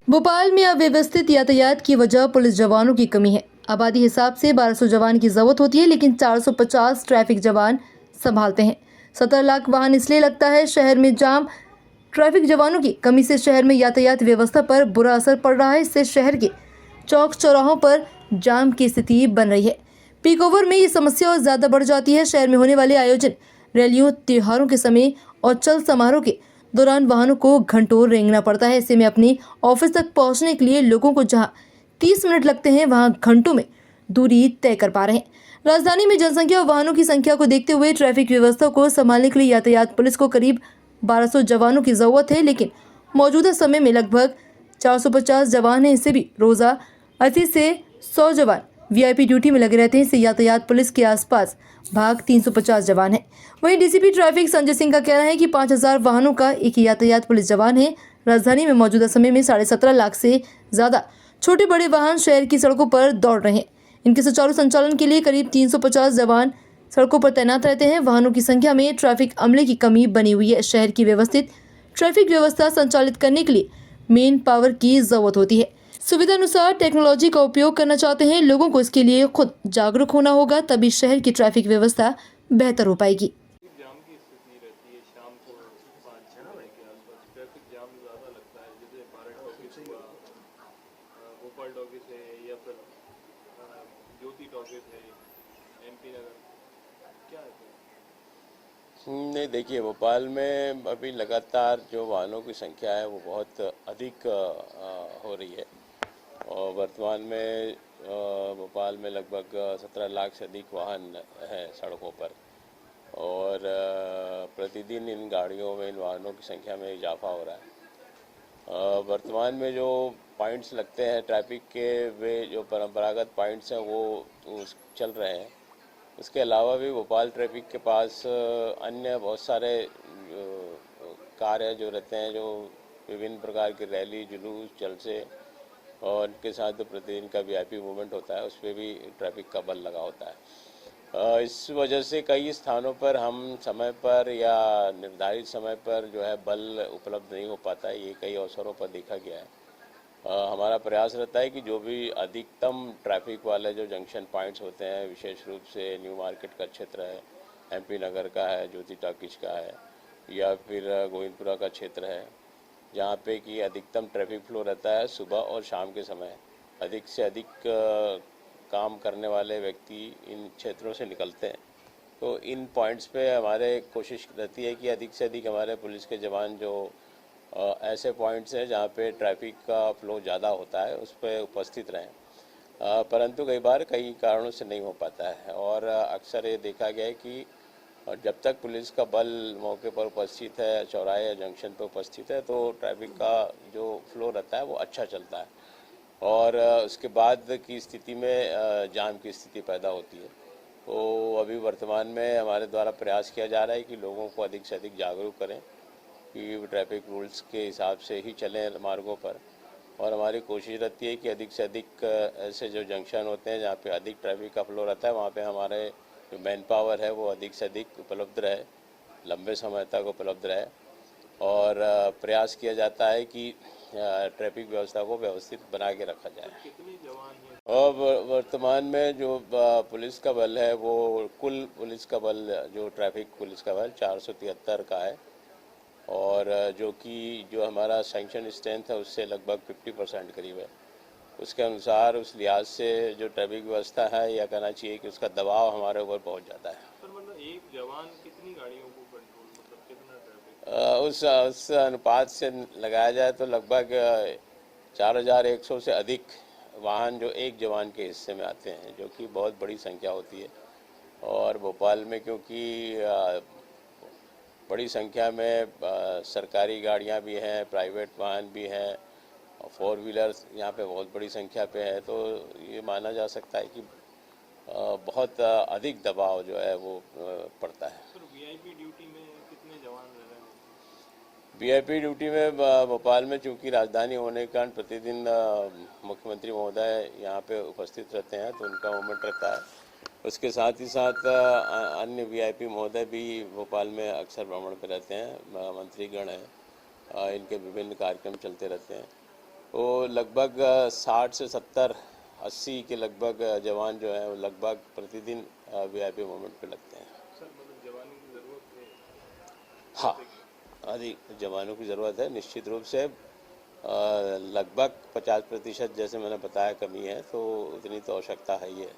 भोपाल में अव्यवस्थित यातायात की वजह पुलिस जवानों की कमी है। आबादी हिसाब से 1200 जवान की जरूरत होती है, लेकिन 450 ट्रैफिक जवान संभालते हैं। 17 लाख वाहन इसलिए लगता है शहर में जाम। ट्रैफिक जवानों की कमी से शहर में यातायात व्यवस्था पर बुरा असर पड़ रहा है। इससे शहर के चौक चौराहों पर जाम की स्थिति बन रही है। पीक ओवर में ये समस्या और ज्यादा बढ़ जाती है। शहर में होने वाले आयोजन, रैलियों, त्योहारों के समय और चल समारोह के दौरान वाहनों को घंटों रेंगना पड़ता है। ऐसे में अपने ऑफिस तक पहुंचने के लिए लोगों को जहां 30 मिनट लगते हैं, वहां घंटों में दूरी तय कर पा रहे हैं। राजधानी में जनसंख्या और वाहनों की संख्या को देखते हुए ट्रैफिक व्यवस्था को संभालने के लिए यातायात पुलिस को करीब 1200 जवानों की जरूरत है, लेकिन मौजूदा समय में लगभग 450 जवान हैं। इससे भी रोजा 80 से 100 जवान वीआईपी ड्यूटी में लगे रहते हैं। इससे यातायात पुलिस के आसपास भाग 350 जवान हैं। वहीं डीसीपी ट्रैफिक संजय सिंह का कहना है कि 5000 वाहनों का एक ही यातायात पुलिस जवान है। राजधानी में मौजूदा समय में 17.5 लाख से ज्यादा छोटे बड़े वाहन शहर की सड़कों पर दौड़ रहे हैं। इनके सुचारू संचालन के लिए करीब 350 जवान सड़कों पर तैनात रहते हैं। वाहनों की संख्या में ट्रैफिक अमले की कमी बनी हुई है। शहर की व्यवस्थित ट्रैफिक व्यवस्था संचालित करने के लिए मेन पावर की जरूरत होती है। सुविधा अनुसार टेक्नोलॉजी का उपयोग करना चाहते हैं। लोगों को इसके लिए खुद जागरूक होना होगा, तभी शहर की ट्रैफिक व्यवस्था बेहतर हो पाएगी। जाम की स्थिति रहती है शाम को 5-6 बजे के आसपास ट्रैफिक जाम ज़्यादा लगता है। जैसे भारत टॉकीज हुआ, भोपाल टॉकीज है, या फिर ज्योति टॉकीज है, एमपी नगर, क्या है? नहीं, देखिए, भोपाल में अभी लगातार जो वाहनों की संख्या है वो बहुत अधिक हो रही है और वर्तमान में भोपाल में लगभग 17 लाख से अधिक वाहन हैं सड़कों पर और प्रतिदिन इन गाड़ियों में, इन वाहनों की संख्या में इजाफा हो रहा है। वर्तमान में जो पॉइंट्स लगते हैं ट्रैफिक के, वे जो परंपरागत पॉइंट्स हैं वो चल रहे हैं। उसके अलावा भी भोपाल ट्रैफिक के पास अन्य बहुत सारे कार्य जो रहते हैं, जो विभिन्न प्रकार की रैली, जुलूस, जलसे और इनके साथ जो प्रतिदिन का वीआईपी मूवमेंट होता है, उस पर भी ट्रैफिक का बल लगा होता है। इस वजह से कई स्थानों पर हम समय पर या निर्धारित समय पर जो है बल उपलब्ध नहीं हो पाता है। ये कई अवसरों पर देखा गया है। हमारा प्रयास रहता है कि जो भी अधिकतम ट्रैफिक वाले जो जंक्शन पॉइंट्स होते हैं, विशेष रूप से न्यू मार्केट का क्षेत्र है, एमपी नगर का है, ज्योति टॉकीज का है, या फिर गोविंदपुरा का क्षेत्र है, जहाँ पे कि अधिकतम ट्रैफिक फ्लो रहता है सुबह और शाम के समय। अधिक से अधिक काम करने वाले व्यक्ति इन क्षेत्रों से निकलते हैं। तो इन पॉइंट्स पे हमारे कोशिश रहती है कि अधिक से अधिक हमारे पुलिस के जवान जो ऐसे पॉइंट्स हैं जहाँ पे ट्रैफिक का फ्लो ज़्यादा होता है, उस पर उपस्थित रहें। परंतु कई बार कई कारणों से नहीं हो पाता है और अक्सर ये देखा गया है कि जब तक पुलिस का बल मौके पर उपस्थित है, चौराहे या जंक्शन पर उपस्थित है, तो ट्रैफिक का जो फ्लो रहता है वो अच्छा चलता है और उसके बाद की स्थिति में जाम की स्थिति पैदा होती है। तो अभी वर्तमान में हमारे द्वारा प्रयास किया जा रहा है कि लोगों को अधिक से अधिक जागरूक करें कि ट्रैफिक रूल्स के हिसाब से ही चलें मार्गों पर, और हमारी कोशिश रहती है कि अधिक से अधिक ऐसे जो जंक्शन होते हैं जहाँ पे अधिक ट्रैफिक का फ्लो रहता है, वहाँ पे हमारे जो मैन पावर है वो अधिक से अधिक उपलब्ध रहे, लंबे समय तक उपलब्ध रहे और प्रयास किया जाता है कि ट्रैफिक व्यवस्था को व्यवस्थित बना के रखा जाए। कितने जवान हैं? और वर्तमान में जो पुलिस का बल है, वो कुल पुलिस का बल, जो ट्रैफिक पुलिस का बल 473 का है और जो कि जो हमारा सैंक्शन स्ट्रेंथ है उससे लगभग 50% करीब है। उसके अनुसार, उस लिहाज से जो ट्रैफिक व्यवस्था है, या कहना चाहिए कि उसका दबाव हमारे ऊपर बहुत ज़्यादा है। सर, मतलब एक जवान कितनी गाड़ियों को कंट्रोल, मतलब कितना ट्रैफिक? उस अनुपात से लगाया जाए तो लगभग 4100 से अधिक वाहन जो एक जवान के हिस्से में आते हैं, जो कि बहुत बड़ी संख्या होती है। और भोपाल में क्योंकि बड़ी संख्या में सरकारी गाड़ियां भी हैं, प्राइवेट वाहन भी हैं और 4 व्हीलर्स यहाँ पे बहुत बड़ी संख्या पे है, तो ये माना जा सकता है कि बहुत अधिक दबाव जो है वो पड़ता है। सर, वीआईपी ड्यूटी में कितने जवान रह रहे हैं? वीआईपी ड्यूटी में भोपाल में चूँकि राजधानी होने के कारण प्रतिदिन मुख्यमंत्री महोदय यहाँ पे उपस्थित रहते हैं, तो उनका मूवमेंट रहता है। उसके साथ ही साथ अन्य वीआईपी महोदय भी भोपाल में अक्सर भ्रमण पर रहते हैं। मंत्रीगण हैं, इनके विभिन्न कार्यक्रम चलते रहते हैं। वो लगभग 60 से 70 80 के लगभग जवान जो हैं वो लगभग प्रतिदिन वीआईपी मूवमेंट पे लगते हैं। सर मतलब जवानों की ज़रूरत है। हाँ, अधिक जवानों की ज़रूरत है निश्चित रूप से। लगभग 50% जैसे मैंने बताया कमी है, तो इतनी तो आवश्यकता है ही है।